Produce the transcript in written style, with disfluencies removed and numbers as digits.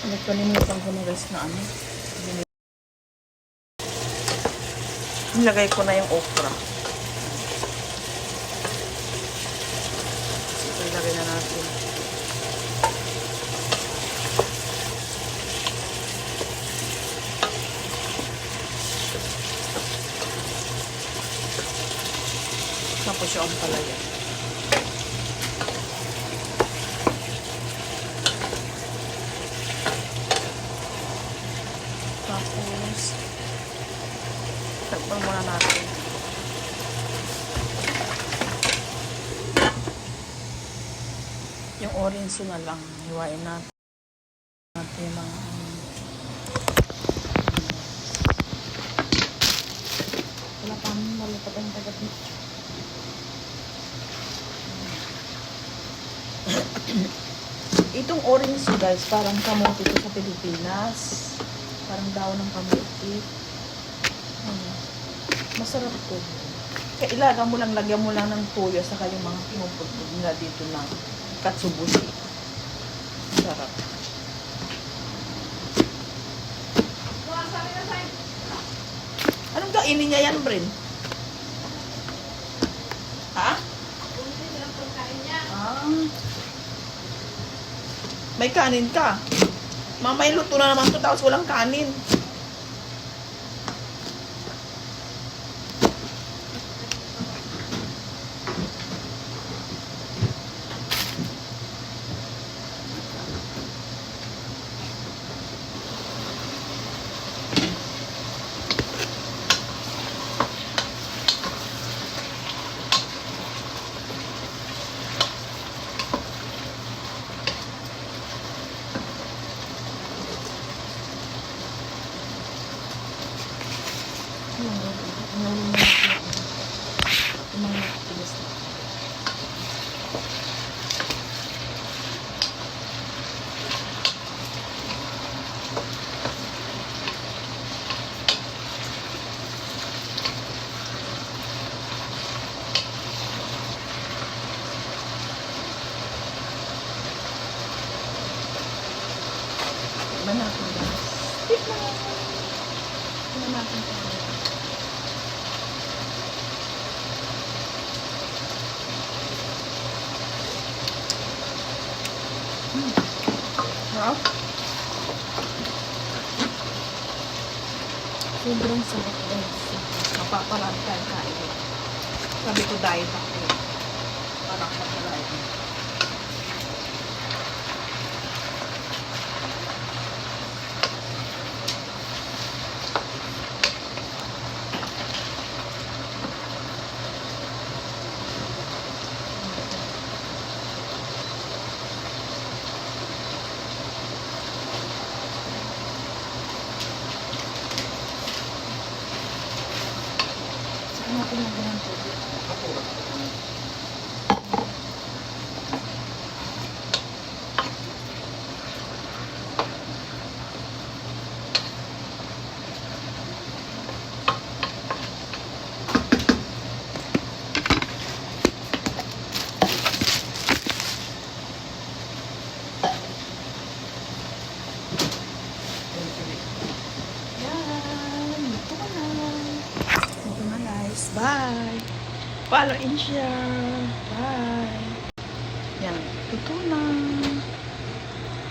Nagkalimutan ko na guys na ano. Nilagay ko na yung okra. Ito ilagay na natin. Tapos yung ampalaya. Tapos takpan muna natin. Yung orange na lang hiwain natin ng wala pa malupad ang tagat nito. Itong orange guys, parang kamote ito sa Pilipinas. Parang daw ng kamote. Masarap to. Kaya lagyan mo lang ng toyo saka yung mga pinuputpud nila dito ng katsubushi. Sarap. Anong kainin niya yan, Brin? Ha? May kanin ka. Mamay luto na naman to tapos walang kanin. Natin guys. Tignan natin ito. Wow. Sobrang sarap guys. Mapaparami tayo kain. Sabi ko diet ako. Parang maparami. Natin ang ganang tubig. Bye! Follow in siya. Bye! Yan. Tuto na.